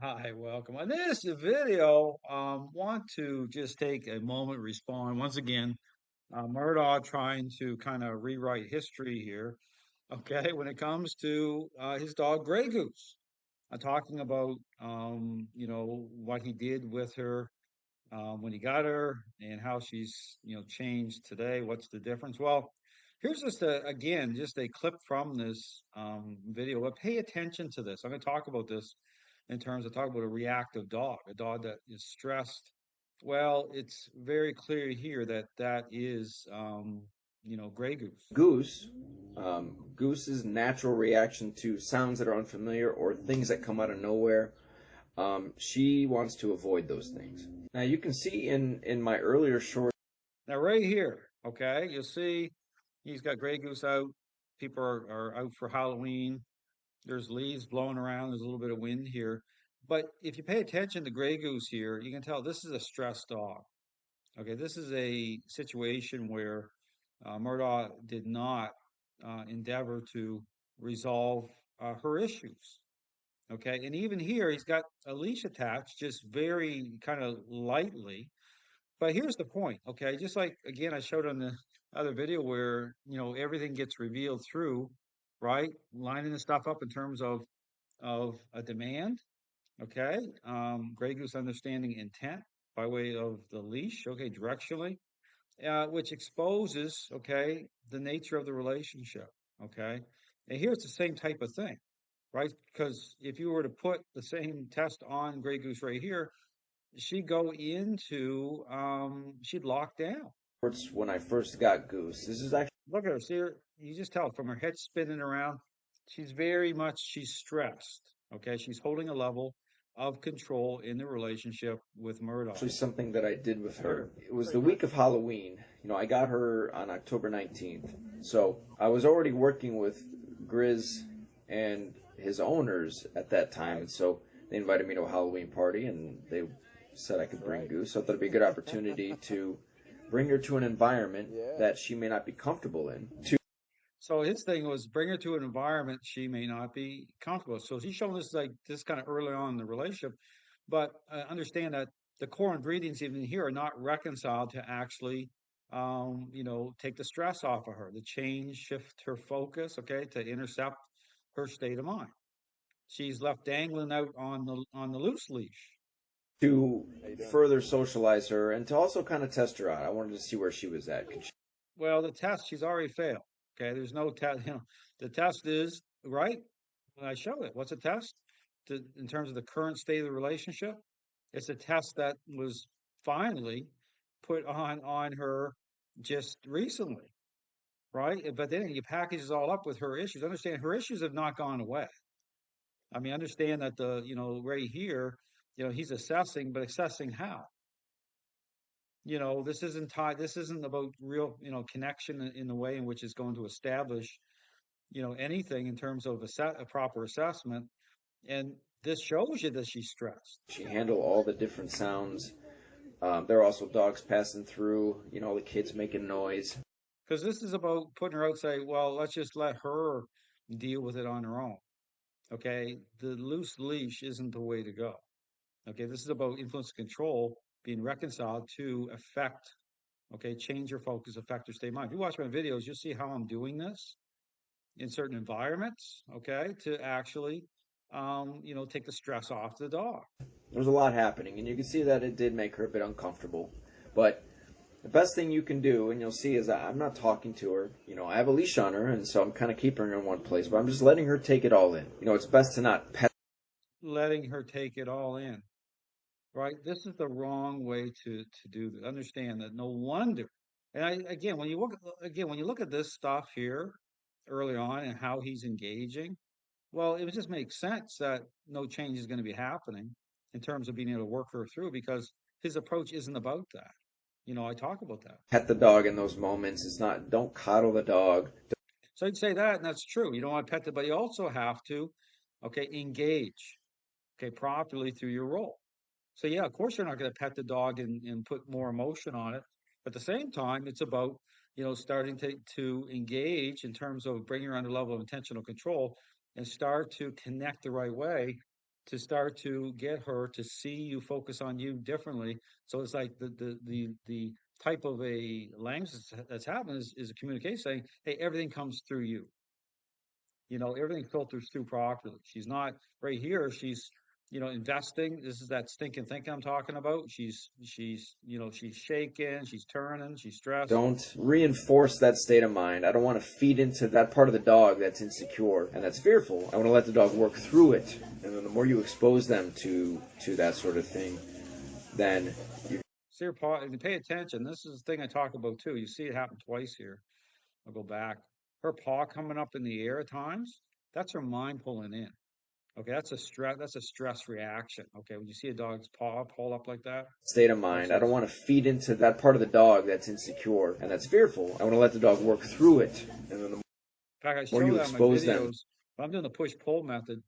Hi, welcome. On this video, want to just take a moment, respond once again. Murdaugh trying to kind of rewrite history here, okay, when it comes to his dog Grey Goose. I'm talking about, what he did with her when he got her and how she's, changed today. What's the difference? Well, here's just again, just a clip from this video, but pay attention to this. I'm going to talk about this in terms of talk about a reactive dog, a dog that is stressed. Well, it's very clear here that that is, Grey Goose. Goose's natural reaction to sounds that are unfamiliar or things that come out of nowhere. She wants to avoid those things. Now you can see in my earlier short. Now, right here, okay, you'll see he's got Grey Goose out. People are out for Halloween. There's leaves blowing around. There's a little bit of wind here. But if you pay attention to Grey Goose here, you can tell this is a stressed dog. Okay, this is a situation where Murdaugh did not endeavor to resolve her issues. Okay, and even here, he's got a leash attached just very kind of lightly. But here's the point, okay? Just like again, I showed on the other video where everything gets revealed through, right? Lining the stuff up in terms of a demand, okay? Grey Goose understanding intent by way of the leash, okay, directionally, which exposes, okay, the nature of the relationship, okay? And here's the same type of thing, right? Because if you were to put the same test on Grey Goose right here, she'd go into she'd lock down. When I first got Goose, this is actually Look at her, see her, you just tell from her head spinning around. She's stressed. Okay, she's holding a level of control in the relationship with Murdaugh. something that I did with her. It was the week of Halloween. I got her on October 19th. So I was already working with Grizz and his owners at that time. And so they invited me to a Halloween party and they said I could bring Goose. So I thought it'd be a good opportunity to bring her to an environment that she may not be comfortable in. So his thing was bring her to an environment she may not be comfortable with. So he's showing this like this kind of early on in the relationship, but understand that the core ingredients even here are not reconciled to actually, take the stress off of her, the change, shift her focus, okay, to intercept her state of mind. She's left dangling out on the loose leash. To further socialize her and to also kind of test her out. I wanted to see where she was at. Well, the test she's already failed. Okay, there's no test. The test is right. I show it. What's a test? In terms of the current state of the relationship, it's a test that was finally put on her just recently, right? But then you package it all up with her issues. Understand her issues have not gone away. I mean, understand that right here, he's assessing, but assessing how? This isn't tied, this isn't about real, connection in the way in which it's going to establish, anything in terms of a proper assessment. And this shows you that she's stressed. She handled all the different sounds. There are also dogs passing through, the kids making noise. Because this is about putting her outside. Well, let's just let her deal with it on her own. Okay. The loose leash isn't the way to go. Okay. This is about influence and control being reconciled to affect, okay, change your focus, affect your state of mind. If you watch my videos, you'll see how I'm doing this in certain environments, okay, to actually, take the stress off the dog. There's a lot happening, and you can see that it did make her a bit uncomfortable. But the best thing you can do, and you'll see, is I'm not talking to her. I have a leash on her, and so I'm kind of keeping her in one place, but I'm just letting her take it all in. It's best to not pet. Letting her take it all in, right? This is the wrong way to do this. Understand that no wonder. And again, when you look at this stuff here early on and how he's engaging, well, it just makes sense that no change is going to be happening in terms of being able to work her through because his approach isn't about that. I talk about that. Pet the dog in those moments. It's not, don't coddle the dog. So I'd say that, and that's true. You don't want to pet it, but you also have to, okay, engage, okay, properly through your role. So yeah, of course you're not going to pet the dog and put more emotion on it. But at the same time, it's about, starting to engage in terms of bringing her under level of intentional control and start to connect the right way to start to get her to see you, focus on you differently. So it's like the type of a language that's happening is a communication saying, hey, everything comes through you. Everything filters through properly. She's not right here. She's, investing. This is that stinking thinking I'm talking about. She's shaking, she's turning, she's stressed. Don't reinforce that state of mind. I don't want to feed into that part of the dog that's insecure and that's fearful. I want to let the dog work through it. And then the more you expose them to that sort of thing, then you See her paw, and pay attention. This is the thing I talk about too. You see it happen twice here. I'll go back. Her paw coming up in the air at times, that's her mind pulling in. Okay, that's a stress reaction. Okay, when you see a dog's paw pull up like that, state of that's mind. I don't just want to feed into that part of the dog that's insecure and that's fearful. I want to let the dog work through it. And then the in fact I more show you that in my expose them videos. When I'm doing the push pull method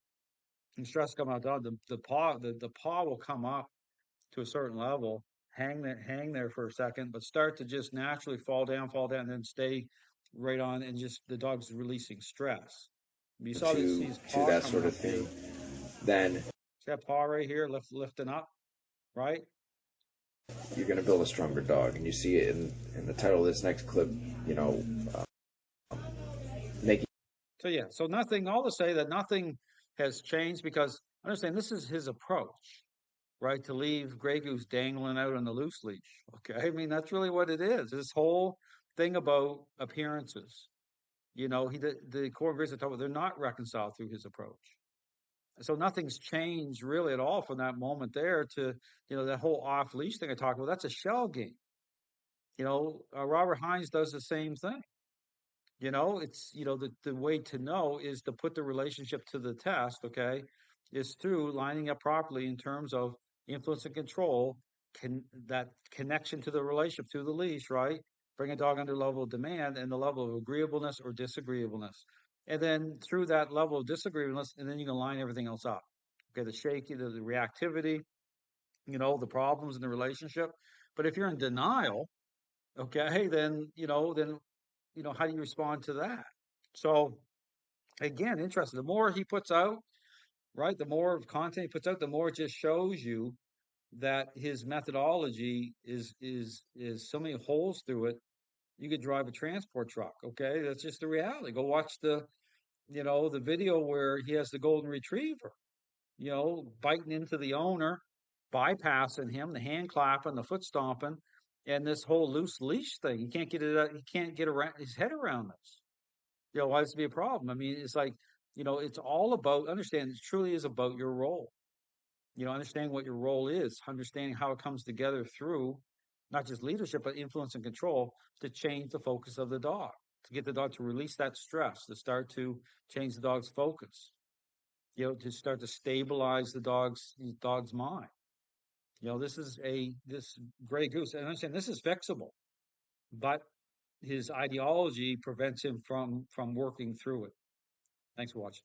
and stress coming out dog, the paw will come up to a certain level, hang there for a second, but start to just naturally fall down, and then stay right on, and just the dog's releasing stress. You saw this, see his to paw that coming sort of up here. thing, then See that paw right here, lifting up, right? you're going to build a stronger dog. And you see it in the title of this next clip, you know, making So yeah, so nothing. All to say that nothing has changed because understand this is his approach, right? To leave Grey Goose dangling out on the loose leash. Okay, I mean that's really what it is. This whole thing about appearances. The core ingredients I talk about, they're not reconciled through his approach. So nothing's changed really at all from that moment there to, that whole off leash thing I talked about. That's a shell game. Robert Hines does the same thing. It's, the way to know is to put the relationship to the test, okay, is through lining up properly in terms of influence and control, that connection to the relationship through the leash, right? Bring a dog under level of demand and the level of agreeableness or disagreeableness. And then through that level of disagreeableness, and then you can line everything else up. Okay, the shaky, the reactivity, the problems in the relationship. But if you're in denial, okay, then how do you respond to that? So again, interesting. The more he puts out, right, the more content he puts out, the more it just shows you that his methodology is so many holes through it. You could drive a transport truck. Okay, that's just the reality. Go watch the video where he has the golden retriever, biting into the owner, bypassing him, the hand clapping, the foot stomping, and this whole loose leash thing. He can't get it. He can't get around his head around this. Why does it be a problem? I mean, it's like, it's all about understand it truly is about your role. Understanding what your role is, understanding how it comes together through not just leadership, but influence and control to change the focus of the dog, to get the dog to release that stress, to start to change the dog's focus, to start to stabilize the dog's mind. This Gray Goose, and I'm saying this is fixable, but his ideology prevents him from working through it. Thanks for watching.